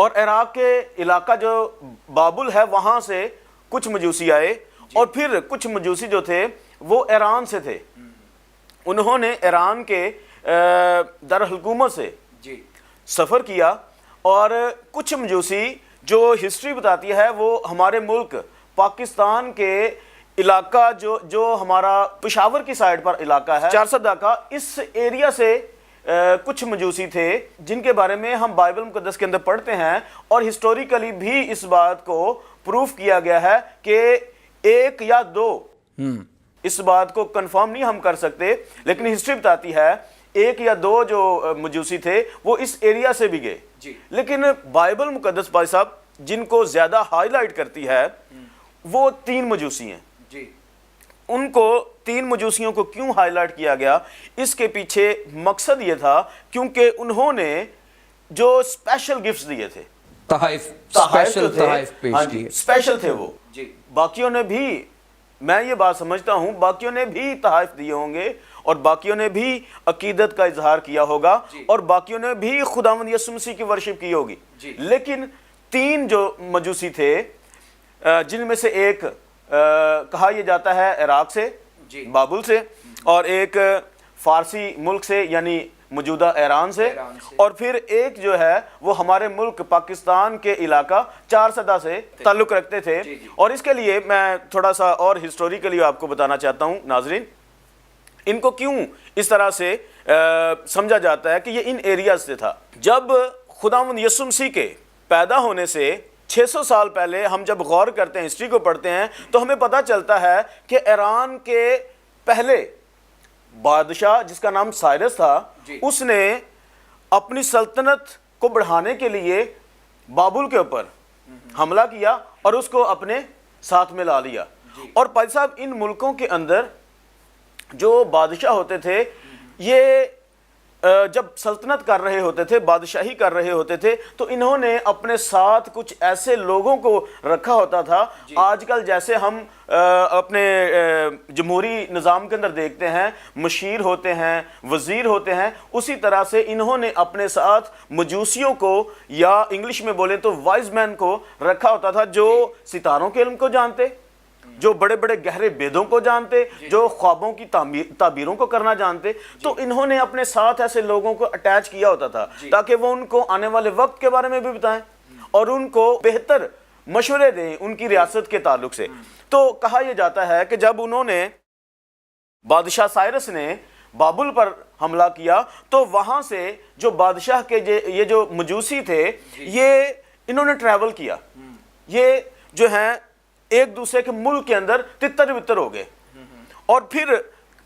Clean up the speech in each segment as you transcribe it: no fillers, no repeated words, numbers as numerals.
اور عراق کے علاقہ جو بابل ہے وہاں سے کچھ مجوسی آئے اور پھر کچھ مجوسی جو تھے وہ ایران سے تھے. انہوں نے ایران کے دارالحکومت سے سفر کیا اور کچھ مجوسی جو ہسٹری بتاتی ہے وہ ہمارے ملک پاکستان کے علاقہ جو ہمارا پشاور کی سائڈ پر علاقہ ہے چارسدہ کا, اس ایریا سے کچھ مجوسی تھے جن کے بارے میں ہم بائبل مقدس کے اندر پڑھتے ہیں اور ہسٹوریکلی بھی اس بات کو پروف کیا گیا ہے کہ ایک یا دو, اس بات کو کنفرم نہیں ہم کر سکتے لیکن ہسٹری بتاتی ہے ایک یا دو جو مجوسی تھے وہ اس ایریا سے بھی گئے. لیکن بائبل مقدس بھائی صاحب جن کو زیادہ ہائی لائٹ کرتی ہے وہ 3 مجوسی ہیں. ان کو 3 مجوسیوں کو کیوں ہائی لائٹ کیا گیا, اس کے پیچھے مقصد یہ تھا کیونکہ انہوں نے جو اسپیشل گفٹس دیے تھے, اسپیشل تھے وہ. باقیوں نے بھی, میں یہ بات سمجھتا ہوں باقیوں نے بھی تحائف دیے ہوں گے اور باقیوں نے بھی عقیدت کا اظہار کیا ہوگا اور باقیوں نے بھی خداوند یسوع مسیح کی ورشپ کی ہوگی. لیکن 3 جو مجوسی تھے جن میں سے ایک کہا یہ جاتا ہے عراق سے, بابل سے, اور ایک فارسی ملک سے یعنی موجودہ ایران سے, اور پھر ایک جو ہے وہ ہمارے ملک پاکستان کے علاقہ چارسدہ سے تعلق رکھتے تھے. اور اس کے لیے میں تھوڑا سا اور ہسٹوریکلی آپ کو بتانا چاہتا ہوں ناظرین, ان کو کیوں اس طرح سے سمجھا جاتا ہے کہ یہ ان ایریاز سے تھا. جب خداوند یسوع مسیح کے پیدا ہونے سے 600 سال پہلے ہم جب غور کرتے ہیں, ہسٹری کو پڑھتے ہیں, تو ہمیں پتہ چلتا ہے کہ ایران کے پہلے بادشاہ جس کا نام سائرس تھا, اس نے اپنی سلطنت کو بڑھانے کے لیے بابل کے اوپر حملہ کیا اور اس کو اپنے ساتھ میں لا لیا. اور بھائی صاحب ان ملکوں کے اندر جو بادشاہ ہوتے تھے یہ جب سلطنت کر رہے ہوتے تھے, بادشاہی کر رہے ہوتے تھے, تو انہوں نے اپنے ساتھ کچھ ایسے لوگوں کو رکھا ہوتا تھا. آج کل جیسے ہم اپنے جمہوری نظام کے اندر دیکھتے ہیں مشیر ہوتے ہیں, وزیر ہوتے ہیں, اسی طرح سے انہوں نے اپنے ساتھ مجوسیوں کو یا انگلش میں بولے تو وائز مین کو رکھا ہوتا تھا جو ستاروں کے علم کو جانتے, جو بڑے بڑے گہرے بیدوں کو جانتے, جو خوابوں کی تعبیروں کو کرنا جانتے. تو انہوں نے اپنے ساتھ ایسے لوگوں کو اٹیچ کیا ہوتا تھا تاکہ وہ ان کو آنے والے وقت کے بارے میں بھی بتائیں اور ان کو بہتر مشورے دیں ان کی ریاست کے تعلق سے. تو کہا یہ جاتا ہے کہ جب انہوں نے بادشاہ سائرس نے بابل پر حملہ کیا تو وہاں سے جو بادشاہ کے یہ جو مجوسی تھے یہ انہوں نے ٹریول کیا, یہ جو ہیں ایک دوسرے کے ملک کے اندر تتر بتر ہو گئے. اور پھر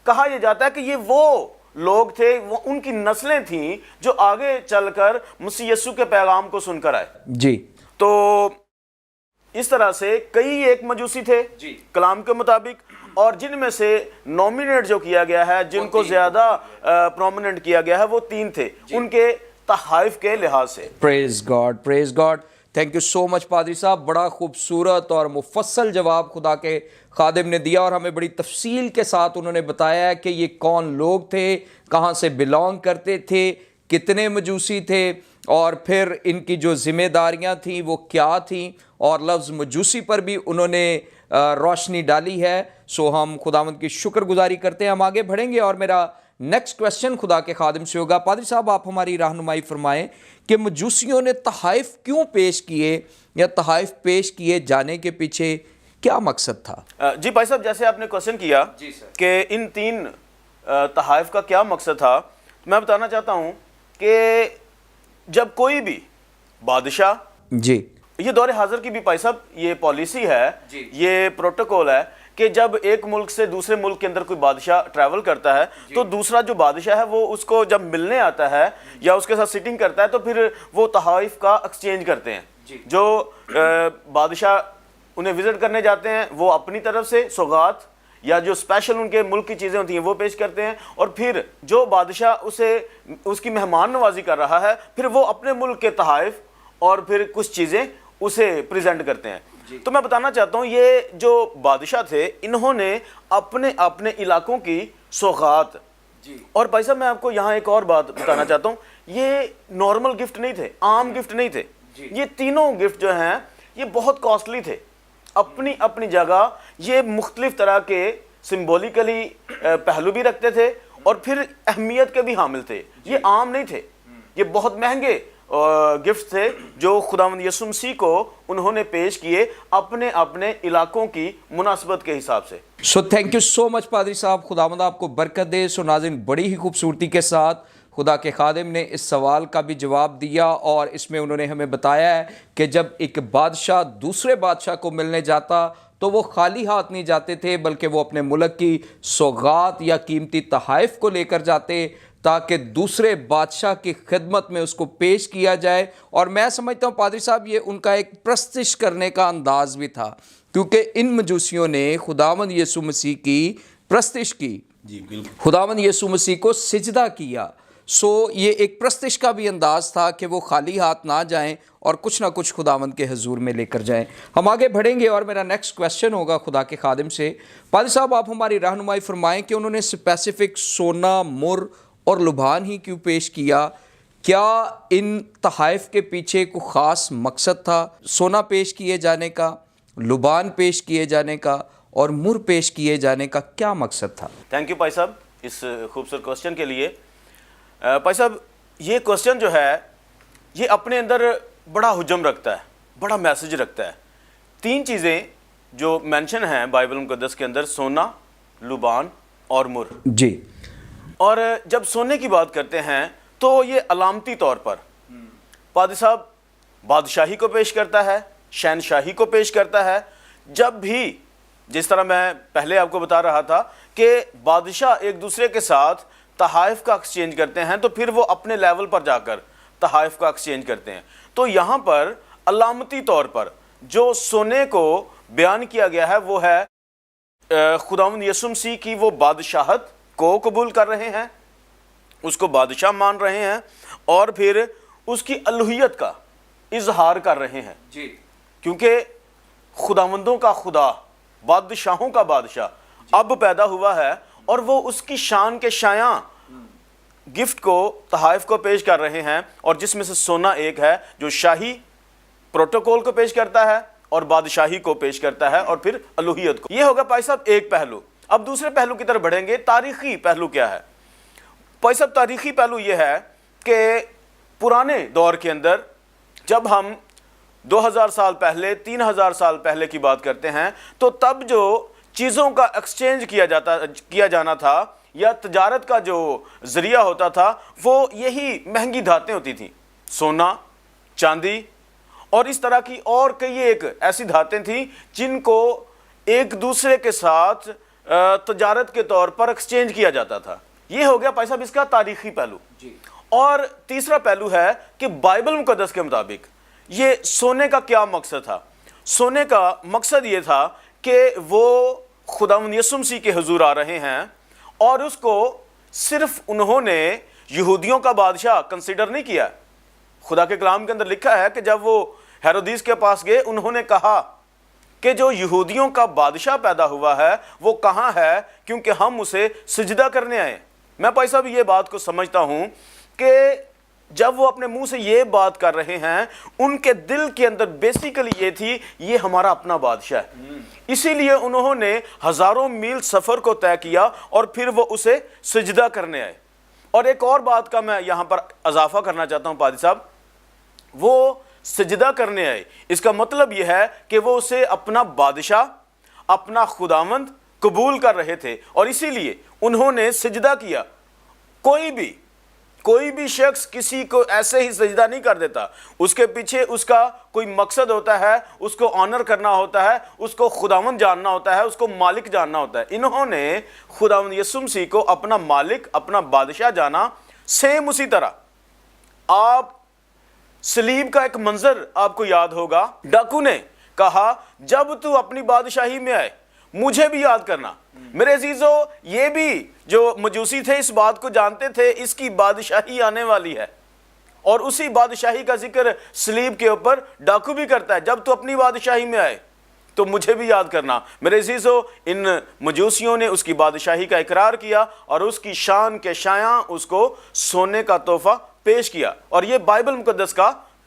کہا یہ جاتا ہے کہ یہ وہ لوگ تھے, وہ ان کی نسلیں تھیں جو آگے چل کر مسیح یسوع کے پیغام کو سن کر آئے. تو اس طرح سے کئی ایک مجوسی تھے کلام کے مطابق, اور جن میں سے نومینیٹ جو کیا گیا ہے, جن کو زیادہ پرومیننٹ کیا گیا ہے, وہ 3 تھے ان کے تحائف کے لحاظ سے. Praise God, praise God. Thank you so much پادری صاحب, بڑا خوبصورت اور مفصل جواب خدا کے خادم نے دیا اور ہمیں بڑی تفصیل کے ساتھ انہوں نے بتایا ہے کہ یہ کون لوگ تھے, کہاں سے بلانگ کرتے تھے, کتنے مجوسی تھے, اور پھر ان کی جو ذمہ داریاں تھیں وہ کیا تھیں, اور لفظ مجوسی پر بھی انہوں نے روشنی ڈالی ہے. سو ہم خداوند کی شکر گزاری کرتے ہیں. ہم آگے بڑھیں گے اور میرا نیکسٹ کویسچن خدا کے خادم سے ہوگا. پادری صاحب آپ ہماری رہنمائی فرمائیں کہ مجوسیوں نے تحائف کیوں پیش کیے, یا تحائف پیش کیے جانے کے پیچھے کیا مقصد تھا؟ جی بھائی صاحب, جیسے آپ نے کوشچن کیا کہ ان 3 تحائف کا کیا مقصد تھا, میں بتانا چاہتا ہوں کہ جب کوئی بھی بادشاہ, یہ دور حاضر کی بھی بھائی صاحب یہ پالیسی ہے, یہ پروٹوکول ہے کہ جب ایک ملک سے دوسرے ملک کے اندر کوئی بادشاہ ٹریول کرتا ہے تو دوسرا جو بادشاہ ہے وہ اس کو جب ملنے آتا ہے یا اس کے ساتھ سٹنگ کرتا ہے تو پھر وہ تحائف کا ایکسچینج کرتے ہیں. جو بادشاہ انہیں وزٹ کرنے جاتے ہیں وہ اپنی طرف سے سوغات یا جو اسپیشل ان کے ملک کی چیزیں ہوتی ہیں وہ پیش کرتے ہیں, اور پھر جو بادشاہ اس کی مہمان نوازی کر رہا ہے پھر وہ اپنے ملک کے تحائف اور پھر کچھ چیزیں اسے پریزنٹ کرتے ہیں. تو میں بتانا چاہتا ہوں یہ جو بادشاہ تھے انہوں نے اپنے علاقوں کی سوغات, اور بھائی صاحب میں آپ کو یہاں ایک اور بات بتانا چاہتا ہوں, یہ نارمل گفٹ نہیں تھے, عام گفٹ نہیں تھے. یہ تینوں گفٹ جو ہیں یہ بہت کاسٹلی تھے، اپنی اپنی جگہ یہ مختلف طرح کے سمبولیکلی پہلو بھی رکھتے تھے اور پھر اہمیت کے بھی حامل تھے. یہ عام نہیں تھے، یہ بہت مہنگے گفٹ تھے جو خداوند یسوع مسیح کو انہوں نے پیش کیے اپنے اپنے علاقوں کی مناسبت کے حساب سے. So thank you so much پادری صاحب، خداوند آپ کو برکت دے. سو ناظرین، بڑی ہی خوبصورتی کے ساتھ خدا کے خادم نے اس سوال کا بھی جواب دیا، اور اس میں انہوں نے ہمیں بتایا ہے کہ جب ایک بادشاہ دوسرے بادشاہ کو ملنے جاتا تو وہ خالی ہاتھ نہیں جاتے تھے، بلکہ وہ اپنے ملک کی سوغات یا قیمتی تحائف کو لے کر جاتے تاکہ دوسرے بادشاہ کی خدمت میں اس کو پیش کیا جائے. اور میں سمجھتا ہوں پادری صاحب یہ ان کا ایک پرستش کرنے کا انداز بھی تھا، کیونکہ ان مجوسیوں نے خداوند یسوع مسیح کی پرستش کی، خداوند یسوع مسیح کو سجدہ کیا. سو یہ ایک پرستش کا بھی انداز تھا کہ وہ خالی ہاتھ نہ جائیں اور کچھ نہ کچھ خداوند کے حضور میں لے کر جائیں. ہم آگے بڑھیں گے اور میرا نیکسٹ کویسچن ہوگا خدا کے خادم سے. پادری صاحب آپ ہماری رہنمائی فرمائیں کہ انہوں نے اسپیسیفک سونا، مر اور لبان ہی کیوں پیش کیا؟ کیا ان تحائف کے پیچھے کوئی خاص مقصد تھا؟ سونا پیش کیے جانے کا، لبان پیش کیے جانے کا اور مر پیش کیے جانے کا کیا مقصد تھا؟ تھینک یو بھائی صاحب اس خوبصورت کوسچن کے لیے. بھائی صاحب یہ کوسچن جو ہے یہ اپنے اندر بڑا حجم رکھتا ہے، بڑا میسج رکھتا ہے. تین چیزیں جو مینشن ہیں بائبل مقدس کے اندر، سونا، لبان اور مر. جی. اور جب سونے کی بات کرتے ہیں تو یہ علامتی طور پر پادری صاحب بادشاہی کو پیش کرتا ہے، شہنشاہی کو پیش کرتا ہے. جب بھی جس طرح میں پہلے آپ کو بتا رہا تھا کہ بادشاہ ایک دوسرے کے ساتھ تحائف کا ایکسچینج کرتے ہیں تو پھر وہ اپنے لیول پر جا کر تحائف کا ایکسچینج کرتے ہیں. تو یہاں پر علامتی طور پر جو سونے کو بیان کیا گیا ہے وہ ہے خداوند یسوع مسیح کی وہ بادشاہت کو قبول کر رہے ہیں، اس کو بادشاہ مان رہے ہیں، اور پھر اس کی الوہیت کا اظہار کر رہے ہیں. جی. کیونکہ خداوندوں کا خدا، بادشاہوں کا بادشاہ اب پیدا ہوا ہے اور وہ اس کی شان کے شایاں گفٹ کو، تحائف کو پیش کر رہے ہیں، اور جس میں سے سونا ایک ہے جو شاہی پروٹوکول کو پیش کرتا ہے اور بادشاہی کو پیش کرتا ہے اور پھر الوہیت کو. یہ ہوگا بھائی صاحب ایک پہلو. اب دوسرے پہلو کی طرف بڑھیں گے. تاریخی پہلو کیا ہے بھائی صاحب؟ تاریخی پہلو یہ ہے کہ پرانے دور کے اندر جب ہم 2000 سال پہلے، 3000 سال پہلے کی بات کرتے ہیں تو تب جو چیزوں کا ایکسچینج کیا جانا تھا یا تجارت کا جو ذریعہ ہوتا تھا وہ یہی مہنگی دھاتیں ہوتی تھیں، سونا، چاندی اور اس طرح کی اور کئی ایک ایسی دھاتیں تھیں جن کو ایک دوسرے کے ساتھ تجارت کے طور پر ایکسچینج کیا جاتا تھا. یہ ہو گیا بھائی صاحب اس کا تاریخی پہلو. اور تیسرا پہلو ہے کہ بائبل مقدس کے مطابق یہ سونے کا کیا مقصد تھا؟ سونے کا مقصد یہ تھا کہ وہ خداوند یسوع مسیح کے حضور آ رہے ہیں اور اس کو صرف انہوں نے یہودیوں کا بادشاہ کنسیڈر نہیں کیا. خدا کے کلام کے اندر لکھا ہے کہ جب وہ ہیرودیس کے پاس گئے انہوں نے کہا کہ جو یہودیوں کا بادشاہ پیدا ہوا ہے وہ کہاں ہے، کیونکہ ہم اسے سجدہ کرنے آئے. میں بھائی صاحب یہ بات کو سمجھتا ہوں کہ جب وہ اپنے منہ سے یہ بات کر رہے ہیں ان کے دل کے اندر بیسیکلی یہ تھی یہ ہمارا اپنا بادشاہ ہے. اسی لیے انہوں نے ہزاروں میل سفر کو طے کیا اور پھر وہ اسے سجدہ کرنے آئے. اور ایک اور بات کا میں یہاں پر اضافہ کرنا چاہتا ہوں پادری صاحب، وہ سجدہ کرنے آئے اس کا مطلب یہ ہے کہ وہ اسے اپنا بادشاہ، اپنا خداوند قبول کر رہے تھے اور اسی لیے انہوں نے سجدہ کیا. کوئی بھی شخص کسی کو ایسے ہی سجدہ نہیں کر دیتا، اس کے پیچھے اس کا کوئی مقصد ہوتا ہے، اس کو آنر کرنا ہوتا ہے، اس کو خداوند جاننا ہوتا ہے، اس کو مالک جاننا ہوتا ہے. انہوں نے خداوند یسوع مسیح کو اپنا مالک، اپنا بادشاہ جانا. سیم اسی طرح آپ صلیب کا ایک منظر آپ کو یاد ہوگا، ڈاکو نے کہا جب تو اپنی بادشاہی میں آئے مجھے بھی یاد کرنا. میرے عزیزو یہ بھی جو مجوسی تھے اس بات کو جانتے تھے اس کی بادشاہی آنے والی ہے اور اسی بادشاہی کا ذکر صلیب کے اوپر ڈاکو بھی کرتا ہے، جب تو اپنی بادشاہی میں آئے تو مجھے بھی یاد کرنا. میرے عزیزو ان مجوسیوں نے اس کی بادشاہی کا اقرار کیا اور اس کی شان کے شایاں اس کو سونے کا تحفہ پیش کیا اور یہ بائبل مقدس کا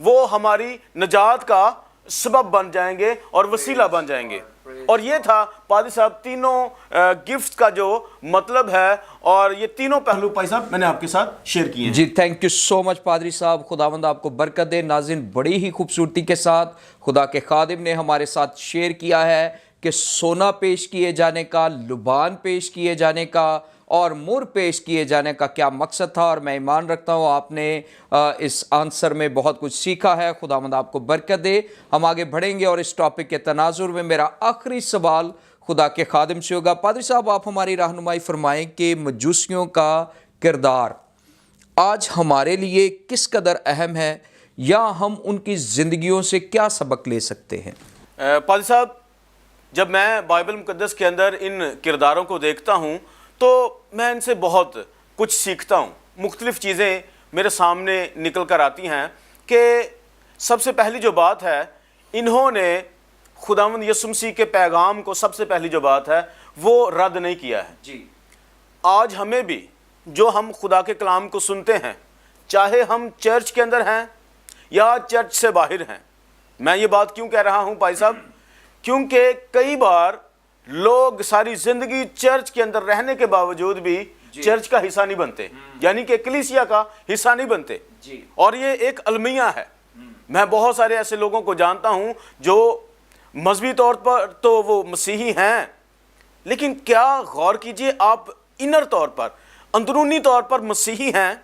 وہ ہماری نجات کا سبب بن جائیں گے اور وسیلہ بن جائیں گے. اور یہ تھا پادری صاحب تینوں گفٹ کا جو مطلب ہے, اور یہ تینوں پہلو پادری صاحب میں نے آپ کے ساتھ شیئر کیے ہیں. جی تھینک یو سو مچ پادری صاحب, خداوند آپ کو برکت دے. ناظرین, بڑی ہی خوبصورتی کے ساتھ خدا کے خادم نے ہمارے ساتھ شیئر کیا ہے کہ سونا پیش کیے جانے کا, لبان پیش کیے جانے کا اور مر پیش کیے جانے کا کیا مقصد تھا, اور میں ایمان رکھتا ہوں آپ نے اس آنسر میں بہت کچھ سیکھا ہے. خداوند آپ کو برکت دے. ہم آگے بڑھیں گے اور اس ٹاپک کے تناظر میں میرا آخری سوال خدا کے خادم سے ہوگا. پادری صاحب, آپ ہماری رہنمائی فرمائیں کہ مجوسیوں کا کردار آج ہمارے لیے کس قدر اہم ہے, یا ہم ان کی زندگیوں سے کیا سبق لے سکتے ہیں؟ پادری صاحب, جب میں بائبل مقدس کے اندر ان کرداروں کو دیکھتا ہوں تو میں ان سے بہت کچھ سیکھتا ہوں. مختلف چیزیں میرے سامنے نکل کر آتی ہیں کہ سب سے پہلی جو بات ہے, انہوں نے خداوند یسوع مسیح کے پیغام کو سب سے پہلی جو بات ہے وہ رد نہیں کیا ہے. جی, آج ہمیں بھی جو ہم خدا کے کلام کو سنتے ہیں, چاہے ہم چرچ کے اندر ہیں یا چرچ سے باہر ہیں. میں یہ بات کیوں کہہ رہا ہوں بھائی صاحب, کیونکہ کئی بار لوگ ساری زندگی چرچ کے اندر رہنے کے باوجود بھی چرچ کا حصہ نہیں بنتے, یعنی کہ کلیسیا کا حصہ نہیں بنتے. اور یہ ایک المیہ ہے. میں بہت سارے ایسے لوگوں کو جانتا ہوں جو مذہبی طور پر تو وہ مسیحی ہیں, لیکن کیا غور کیجئے, آپ انر طور پر, اندرونی طور پر مسیحی ہیں,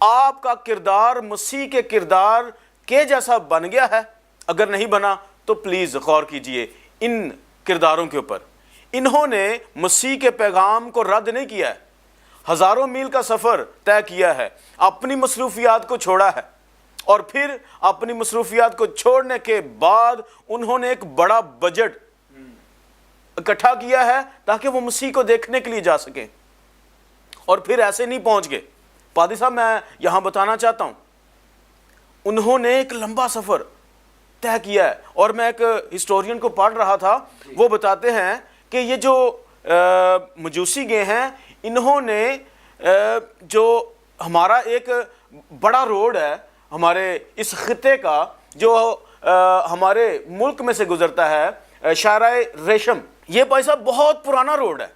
آپ کا کردار مسیح کے کردار کے جیسا بن گیا ہے؟ اگر نہیں بنا تو پلیز غور کیجئے ان کرداروں کے اوپر. انہوں نے مسیح کے پیغام کو رد نہیں کیا ہے, ہزاروں میل کا سفر طے کیا ہے, اپنی مصروفیات کو چھوڑا ہے, اور پھر اپنی مصروفیات کو چھوڑنے کے بعد انہوں نے ایک بڑا بجٹ اکٹھا کیا ہے تاکہ وہ مسیح کو دیکھنے کے لیے جا سکیں, اور پھر ایسے نہیں پہنچ گئے. پادری صاحب, میں یہاں بتانا چاہتا ہوں, انہوں نے ایک لمبا سفر طے کیا ہے. اور میں ایک ہسٹورین کو پڑھ رہا تھا, وہ بتاتے ہیں کہ یہ جو مجوسی گئے ہیں, انہوں نے جو ہمارا ایک بڑا روڈ ہے ہمارے اس خطے کا, جو ہمارے ملک میں سے گزرتا ہے, شارع ریشم, یہ بھائی صاحب بہت پرانا روڈ ہے.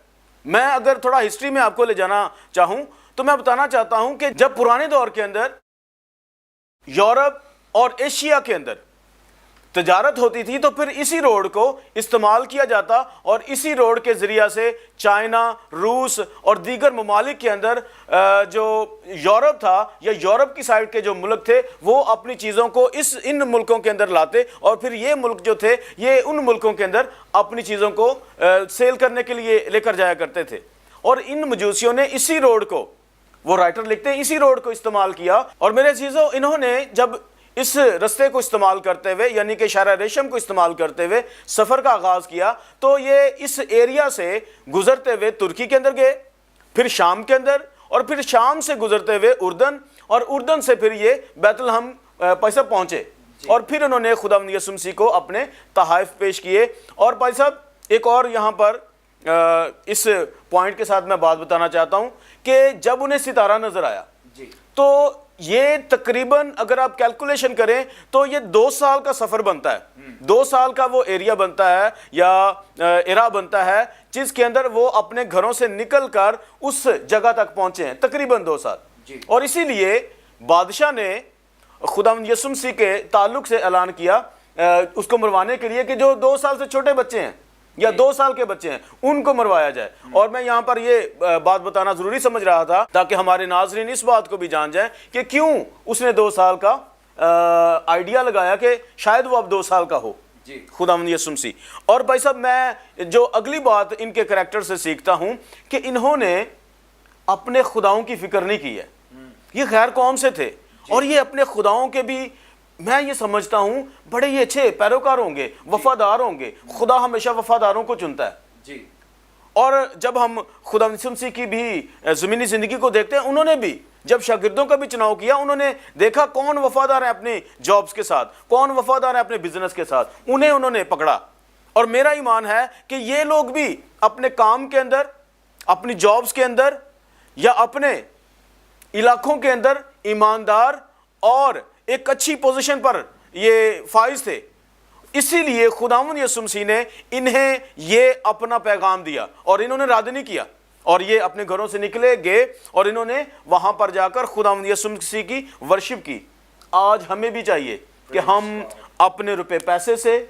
میں اگر تھوڑا ہسٹری میں آپ کو لے جانا چاہوں تو میں بتانا چاہتا ہوں کہ جب پرانے دور کے اندر یورپ اور ایشیا کے اندر تجارت ہوتی تھی تو پھر اسی روڈ کو استعمال کیا جاتا, اور اسی روڈ کے ذریعہ سے چائنا, روس اور دیگر ممالک کے اندر جو یورپ تھا یا یورپ کی سائڈ کے جو ملک تھے وہ اپنی چیزوں کو ان ملکوں کے اندر لاتے, اور پھر یہ ملک جو تھے یہ ان ملکوں کے اندر اپنی چیزوں کو سیل کرنے کے لیے لے کر جایا کرتے تھے. اور ان مجوسیوں نے اسی روڈ کو, وہ رائٹر لکھتے ہیں, اسی روڈ کو استعمال کیا. اور میرے عزیزو, انہوں نے جب اس رستے کو استعمال کرتے ہوئے, یعنی کہ شارع ریشم کو استعمال کرتے ہوئے سفر کا آغاز کیا, تو یہ اس ایریا سے گزرتے ہوئے ترکی کے اندر گئے, پھر شام کے اندر, اور پھر شام سے گزرتے ہوئے اردن, اور اردن سے پھر یہ بیت لحم پیسہ پہنچے, اور پھر انہوں نے خداوند یسوع مسیح کو اپنے تحائف پیش کیے. اور بھائی صاحب, ایک اور یہاں پر اس پوائنٹ کے ساتھ میں بات بتانا چاہتا ہوں کہ جب انہیں ستارہ نظر آیا تو یہ تقریباً اگر آپ کیلکولیشن کریں تو یہ 2 سال کا سفر بنتا ہے, 2 سال کا وہ ایریا بنتا ہے یا ایرا بنتا ہے جس کے اندر وہ اپنے گھروں سے نکل کر اس جگہ تک پہنچے ہیں, تقریباً 2 سال. اور اسی لیے بادشاہ نے خداوند یسوع مسیح کے تعلق سے اعلان کیا اس کو مروانے کے لیے کہ جو 2 سال سے چھوٹے بچے ہیں یا 2 سال کے بچے ہیں ان کو مروایا جائے. اور میں یہاں پر یہ بات بتانا ضروری سمجھ رہا تھا تاکہ ہمارے ناظرین اس بات کو بھی جان جائیں کہ کیوں اس نے 2 سال کا آئیڈیا لگایا کہ شاید وہ اب 2 سال کا ہو, خداوند یسوع مسیح. اور بھائی صاحب, میں جو اگلی بات ان کے کریکٹر سے سیکھتا ہوں کہ انہوں نے اپنے خداؤں کی فکر نہیں کی ہے. یہ غیر قوم سے تھے, اور یہ اپنے خداؤں کے بھی, میں یہ سمجھتا ہوں, بڑے ہی اچھے پیروکار ہوں گے, وفادار ہوں گے. خدا ہمیشہ وفاداروں کو چنتا ہے. اور جب ہم خدا یسوع مسیح کی بھی زمینی زندگی کو دیکھتے ہیں, انہوں نے بھی جب شاگردوں کا بھی چناؤ کیا, انہوں نے دیکھا کون وفادار ہیں اپنی جابز کے ساتھ, کون وفادار ہیں اپنے بزنس کے ساتھ, انہوں نے پکڑا. اور میرا ایمان ہے کہ یہ لوگ بھی اپنے کام کے اندر, اپنی جابز کے اندر یا اپنے علاقوں کے اندر ایماندار اور ایک اچھی پوزیشن پر یہ فائز تھے، اسی لیے خداوند یسوع مسیح نے انہیں یہ اپنا پیغام دیا اور انہوں نے رد نہیں کیا، اور یہ اپنے گھروں سے نکلے گئے اور انہوں نے وہاں پر جا کر خداوند یسوع مسیح کی ورشپ کی۔ آج ہمیں بھی چاہیے کہ ہم اپنے روپے پیسے سے،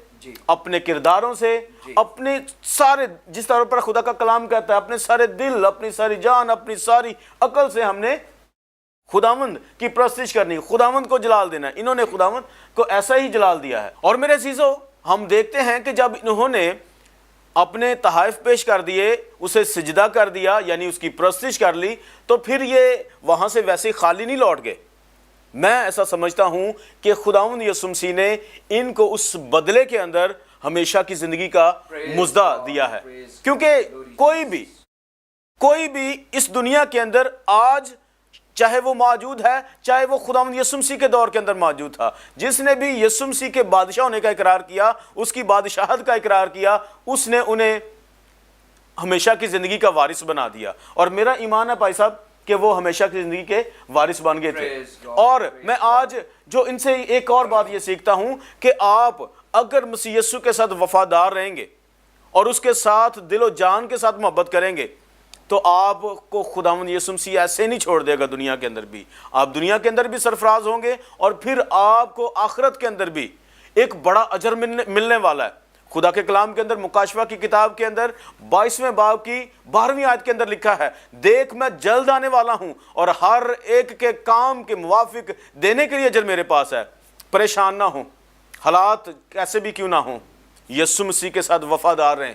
اپنے کرداروں سے، اپنے سارے، جس طرح پر خدا کا کلام کہتا ہے، اپنے سارے دل، اپنی ساری جان، اپنی ساری عقل سے ہم نے خداوند کی پرستش کرنی، خداوند کو جلال دینا ہے۔ انہوں نے خداوند کو ایسا ہی جلال دیا ہے۔ اور میرے عزیزو، ہم دیکھتے ہیں کہ جب انہوں نے اپنے تحائف پیش کر دیے، اسے سجدہ کر دیا، یعنی اس کی پرستش کر لی، تو پھر یہ وہاں سے ویسے خالی نہیں لوٹ گئے۔ میں ایسا سمجھتا ہوں کہ خداوند یسوع مسیح نے ان کو اس بدلے کے اندر ہمیشہ کی زندگی کا مزدہ دیا ہے، کیونکہ کوئی بھی اس دنیا کے اندر آج چاہے وہ موجود ہے، چاہے وہ خداوند یسوع مسیح کے دور کے اندر موجود تھا، جس نے بھی یسوع مسیح کے بادشاہ ہونے کا اقرار کیا، اس کی بادشاہت کا اقرار کیا، اس نے انہیں ہمیشہ کی زندگی کا وارث بنا دیا۔ اور میرا ایمان ہے بھائی صاحب کہ وہ ہمیشہ کی زندگی کے وارث بن گئے تھے۔ اور میں آج جو ان سے ایک اور بات یہ سیکھتا ہوں کہ آپ اگر مسیح یسوع کے ساتھ وفادار رہیں گے اور اس کے ساتھ دل و جان کے ساتھ محبت کریں گے، تو آپ کو خداوند یسوع مسیح ایسے نہیں چھوڑ دے گا۔ دنیا کے اندر بھی آپ دنیا کے اندر بھی سرفراز ہوں گے، اور پھر آپ کو آخرت کے اندر بھی ایک بڑا اجر ملنے والا ہے۔ خدا کے کلام کے اندر مکاشفہ کی کتاب کے اندر 22ویں باب کی 12ویں آیت کے اندر لکھا ہے، دیکھ میں جلد آنے والا ہوں اور ہر ایک کے کام کے موافق دینے کے لیے اجر میرے پاس ہے۔ پریشان نہ ہوں، حالات کیسے بھی کیوں نہ ہوں، یسوع مسیح کے ساتھ وفادار رہیں،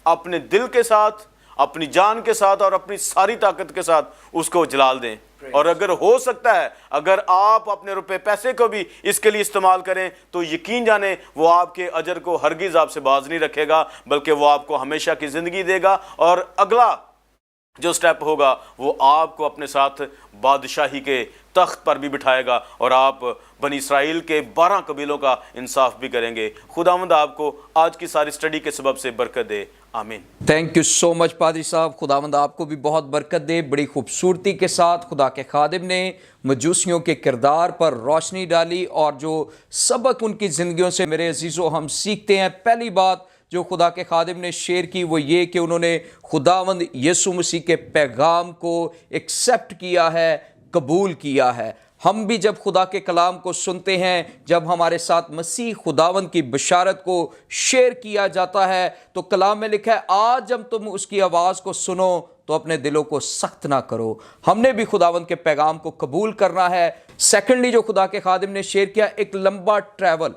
اپنے دل کے ساتھ، اپنی جان کے ساتھ اور اپنی ساری طاقت کے ساتھ اس کو جلال دیں۔ اور اگر ہو سکتا ہے، اگر آپ اپنے روپے پیسے کو بھی اس کے لیے استعمال کریں، تو یقین جانیں وہ آپ کے اجر کو ہرگز آپ سے باز نہیں رکھے گا، بلکہ وہ آپ کو ہمیشہ کی زندگی دے گا، اور اگلا جو سٹیپ ہوگا وہ آپ کو اپنے ساتھ بادشاہی کے تخت پر بھی بٹھائے گا، اور آپ بنی اسرائیل کے 12 قبیلوں کا انصاف بھی کریں گے۔ خداوند آپ کو آج کی ساری سٹڈی کے سبب سے برکت دے، آمین۔ تھینک یو سو مچ پادری صاحب، خداوند آپ کو بھی بہت برکت دے۔ بڑی خوبصورتی کے ساتھ خدا کے خادم نے مجوسیوں کے کردار پر روشنی ڈالی، اور جو سبق ان کی زندگیوں سے میرے عزیزو ہم سیکھتے ہیں، پہلی بات جو خدا کے خادم نے شیئر کی وہ یہ کہ انہوں نے خداوند یسوع مسیح کے پیغام کو ایکسیپٹ کیا ہے، قبول کیا ہے۔ ہم بھی جب خدا کے کلام کو سنتے ہیں، جب ہمارے ساتھ مسیح خداوند کی بشارت کو شیئر کیا جاتا ہے، تو کلام میں لکھا ہے آج جب تم اس کی آواز کو سنو تو اپنے دلوں کو سخت نہ کرو۔ ہم نے بھی خداوند کے پیغام کو قبول کرنا ہے۔ سیکنڈلی جو خدا کے خادم نے شیئر کیا، ایک لمبا ٹریول،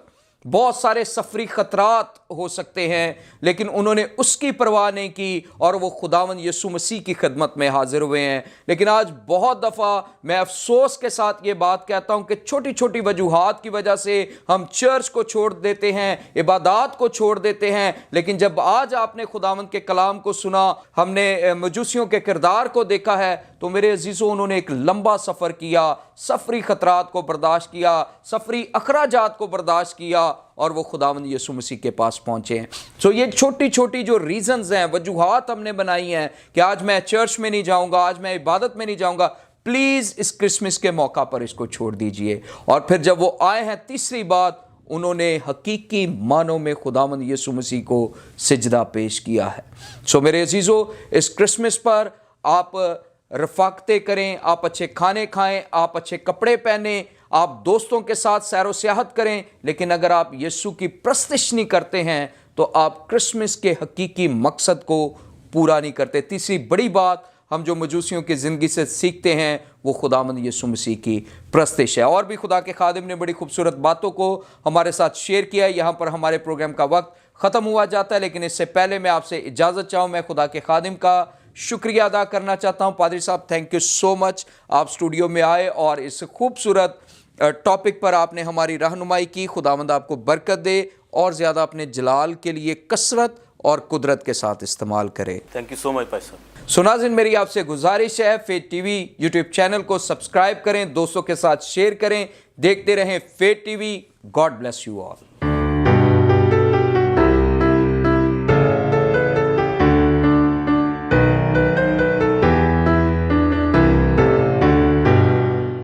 بہت سارے سفری خطرات ہو سکتے ہیں، لیکن انہوں نے اس کی پرواہ نہیں کی اور وہ خداوند یسوع مسیح کی خدمت میں حاضر ہوئے ہیں۔ لیکن آج بہت دفعہ میں افسوس کے ساتھ یہ بات کہتا ہوں کہ چھوٹی چھوٹی وجوہات کی وجہ سے ہم چرچ کو چھوڑ دیتے ہیں، عبادات کو چھوڑ دیتے ہیں، لیکن جب آج آپ نے خداوند کے کلام کو سنا، ہم نے مجوسیوں کے کردار کو دیکھا ہے، تو میرے عزیزوں انہوں نے ایک لمبا سفر کیا، سفری خطرات کو برداشت کیا، سفری اخراجات کو برداشت کیا، اور وہ خداوند یسوع مسیح کے پاس پہنچے ہیں۔ یہ چھوٹی چھوٹی جو ریزنز ہیں، وجوہات ہم نے بنائی ہیں کہ آج میں چرچ میں نہیں جاؤں گا، آج میں عبادت میں نہیں جاؤں گا، پلیز اس کرسمس کے موقع پر اس کو چھوڑ دیجئے۔ اور پھر جب وہ آئے ہیں، تیسری بات، انہوں نے حقیقی معنوں میں خداوند یسوع مسیح کو سجدہ پیش کیا ہے۔ میرے عزیزو، اس کرسمس پر آپ رفاقتیں کریں، آپ اچھے کھانے کھائیں، آپ اچھے کپڑے پہنیں، آپ دوستوں کے ساتھ سیر و سیاحت کریں، لیکن اگر آپ یسوع کی پرستش نہیں کرتے ہیں تو آپ کرسمس کے حقیقی مقصد کو پورا نہیں کرتے۔ تیسری بڑی بات ہم جو مجوسیوں کی زندگی سے سیکھتے ہیں وہ خداوند یسوع مسیح کی پرستش ہے۔ اور بھی خدا کے خادم نے بڑی خوبصورت باتوں کو ہمارے ساتھ شیئر کیا ہے۔ یہاں پر ہمارے پروگرام کا وقت ختم ہوا جاتا ہے، لیکن اس سے پہلے میں آپ سے اجازت چاہوں، میں خدا کے خادم کا شکریہ ادا کرنا چاہتا ہوں۔ پادری صاحب، تھینک یو سو مچ، آپ اسٹوڈیو میں آئے اور اس خوبصورت ٹاپک پر آپ نے ہماری رہنمائی کی۔ خداوند آپ کو برکت دے اور زیادہ اپنے جلال کے لیے کثرت اور قدرت کے ساتھ استعمال کرے۔ تھینک یو سو مچ بھائی صاحب۔ ناظرین، میری آپ سے گزارش ہے، faith T V YouTube channel کو سبسکرائب کریں، دوستوں کے ساتھ شیئر کریں، دیکھتے رہیں faith T V. God bless you all.